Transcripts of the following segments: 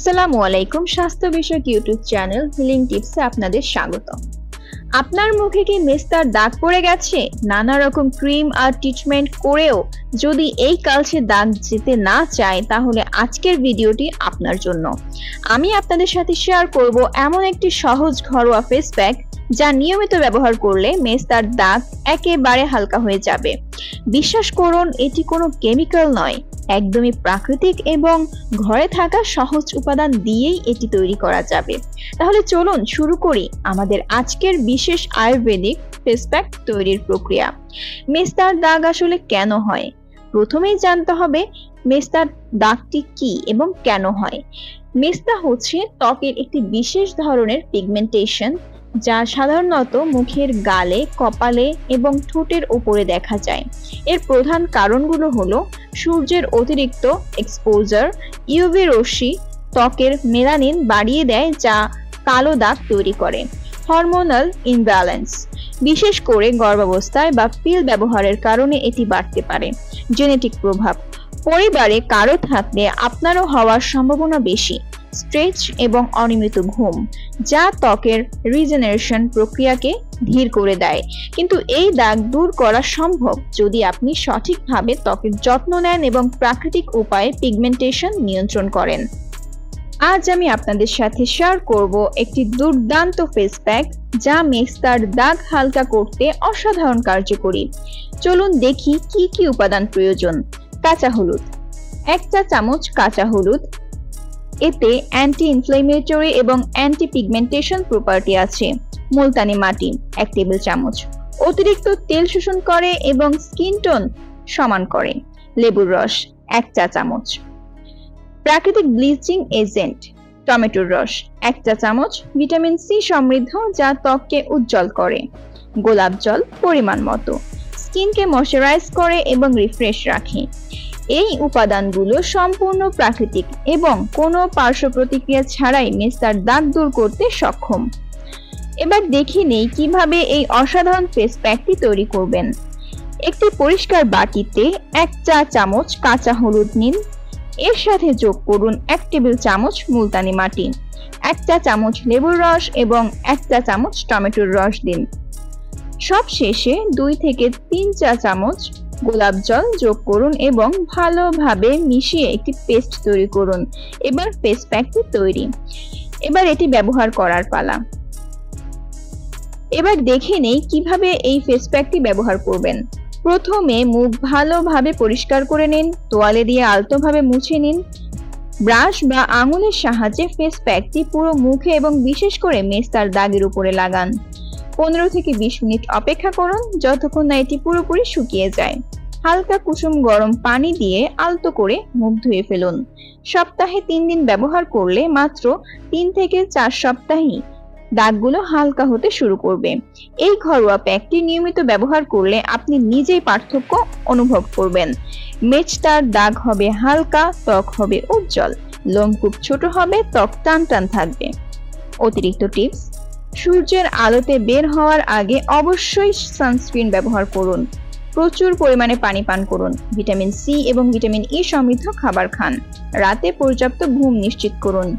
আসসালামু আলাইকুম। স্বাস্থ্য বিষয়ক ইউটিউব চ্যানেল হিলিং টিপসে আপনাদের স্বাগত। আপনার মুখে কি মেস্তার দাগ পড়ে গেছে? নানা রকম ক্রিম আর ট্রিটমেন্ট করেও যদি এই কালচে দাগ যেতে না চায়, তাহলে আজকের ভিডিওটি আপনার জন্য। আমি আপনাদের সাথে শেয়ার করব এমন একটি সহজ ঘরোয়া ফেস প্যাক যা নিয়মিত ব্যবহার করলে মেস্তার দাগ একেবারে হালকা হয়ে যাবে। বিশ্বাস করুন, এটি কোনো কেমিক্যাল নয়, একদমই প্রাকৃতিক এবং ঘরে থাকা সহজ উপাদান দিয়েই এটি তৈরি করা যাবে। তাহলে চলুন শুরু করি আমাদের আজকের বিশেষ আয়ুর্বেদিক ফেস প্যাক তৈরির প্রক্রিয়া। মেস্তার দাগ আসলে কেন হয়? প্রথমেই জানতে হবে মেস্তার দাগটি কি এবং কেন হয়। মেস্তা হচ্ছে ত্বকের একটি বিশেষ ধরনের পিগমেন্টেশন যা সাধারণত মুখের গালে, কপালে এবং ঠোঁটের উপরে দেখা যায়। এর প্রধান কারণগুলো হলো সূর্যের অতিরিক্ত এক্সপোজার, ইউভি রশ্মি ত্বকের মেলানিন বাড়িয়ে দেয় যা কালো দাগ তৈরি করে, হরমোনাল ইমব্যালেন্স, বিশেষ করে গর্ভাবস্থায় বা পিল ব্যবহারের কারণে এটি বাড়তে পারে, জেনেটিক প্রভাব, পরিবারে কারো থাকলে আপনারও হওয়ার সম্ভাবনা বেশি, স্ট্রেচ এবং অনিয়মিত ঘুম যা ত্বকের রিজেনারেশন প্রক্রিয়াকে ধীর করে দেয়। কিন্তু এই দাগ দূর করা সম্ভব যদি আপনি সঠিকভাবে ত্বকের যত্ন নেন এবং প্রাকৃতিক উপায়ে পিগমেন্টেশন নিয়ন্ত্রণ করেন। আজ আমি আপনাদের সাথে শেয়ার করব একটি দুর্দান্ত ফেস প্যাক যা মেস্তার দাগ হালকা করতে অসাধারণ কার্যকরী। চলুন দেখি কি কি উপাদান প্রয়োজন। কাঁচা হলুদ, 1 চা চামচ কাঁচা হলুদ। এতে অ্যান্টি ইনফ্লেমেটরি এবং অ্যান্টি পিগমেন্টেশন প্রপার্টি আছে। মুলতানি মাটি 1 টেবিল চামচ, অতিরিক্ত তেল শোষণ করে এবং স্কিন টোন সমান করে। লেবুর রস 1 চা চামচ। প্রাকৃতিক ব্লিচিং এজেন্ট টমেটোর রস 1 চা চামচ, ভিটামিন সি সমৃদ্ধ যা ত্বককে উজ্জ্বল করে। গোলাপ জল পরিমাণ মতো, স্কিনকে ময়শ্চারাইজ করে এবং রিফ্রেশ রাখে। এই উপাদানগুলো সম্পূর্ণ প্রাকৃতিক এবং কোনো পার্শ্ব প্রতিক্রিয়া ছাড়াই মেস্তার দাগ দূর করতে সক্ষম। এবার দেখে নেই কিভাবে এই অসাধারণ ফেস প্যাকটি তৈরি করবেন। একটি পরিষ্কার বাটিতে 1 চা চামচ কাঁচা হলুদ নিন। এর সাথে যোগ করুন 1 টেবিল চামচ মুলতানি মাটি, 1 চা চামচ লেবুর রস এবং 1 চা চামচ টমেটোর রস দিন। সব শেষে 2 থেকে 3 চা চামচ গোলাপ জল যোগ করুন এবং ভালোভাবে মিশিয়ে একটি পেস্ট তৈরি করুন। এবার ফেস প্যাকটি তৈরি। এবার এটি ব্যবহার করার পালা। এবার দেখে নেই কিভাবে এই ফেস প্যাকটি ব্যবহার করবেন। প্রথমে মুখ ভালোভাবে পরিষ্কার করে নিন, তোয়ালে দিয়ে আলতোভাবে মুছে নিন। ব্রাশ বা আঙুলের সাহায্যে ফেস প্যাকটি পুরো মুখে এবং বিশেষ করে মেস্তার দাগের উপরে লাগান। 15 থেকে 20 মিনিট অপেক্ষা করুন যতক্ষণ না এটি পুরোপুরি শুকিয়ে যায়। হালকা কুসুম গরম পানি দিয়ে আলতো করে মুখ ধুয়ে ফেলুন। সপ্তাহে 3 দিন ব্যবহার করলে মাত্র 3 থেকে 4 সপ্তাহেই দাগগুলো হালকা হতে শুরু করবে। এই ঘরোয়া প্যাকটি নিয়মিত ব্যবহার করলে আপনি নিজেই পার্থক্য অনুভব করবেন। মেস্তার দাগ হবে হালকা, ত্বক হবে উজ্জ্বল, লোমকূপ ছোট হবে, ত্বক টান টান থাকবে। অতিরিক্ত টিপস: সূর্যের আলোতে বের হওয়ার আগে অবশ্যই সানস্ক্রিন ব্যবহার করুন। প্রচুর পরিমাণে পানি পান করুন। ভিটামিন সি এবং ভিটামিন ই সমৃদ্ধ খাবার খান। রাতে পর্যাপ্ত ঘুম নিশ্চিত করুন।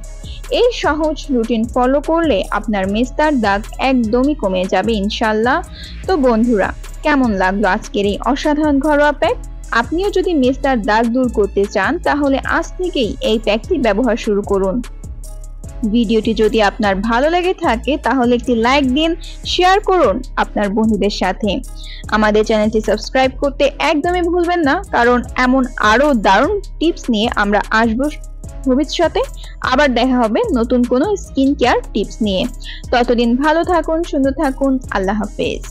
এই সহজ রুটিন ফলো করলে আপনার মেস্তার দাগ একদমই কমে যাবে ইনশাআল্লাহ। তো বন্ধুরা, কেমন লাগলো আজকের এই অসাধারণ ঘরোয়া প্যাক? আপনিও যদি মেস্তার দাগ দূর করতে চান তাহলে আজ থেকেই এই প্যাকটি ব্যবহার শুরু করুন। ভিডিওটি যদি আপনার ভালো লেগে থাকে তাহলে একটি লাইক দিন, শেয়ার করুন আপনার বন্ধুদের সাথে। আমাদের চ্যানেলটি সাবস্ক্রাইব করতে একদমই ভুলবেন না, কারণ এমন আরো দারুণ টিপস নিয়ে আমরা আসবো ভবিষ্যতে। আবার দেখা হবে নতুন কোনো স্কিন কেয়ার টিপস নিয়ে। ততদিন ভালো থাকুন, সুন্দর থাকুন। আল্লাহ হাফেজ।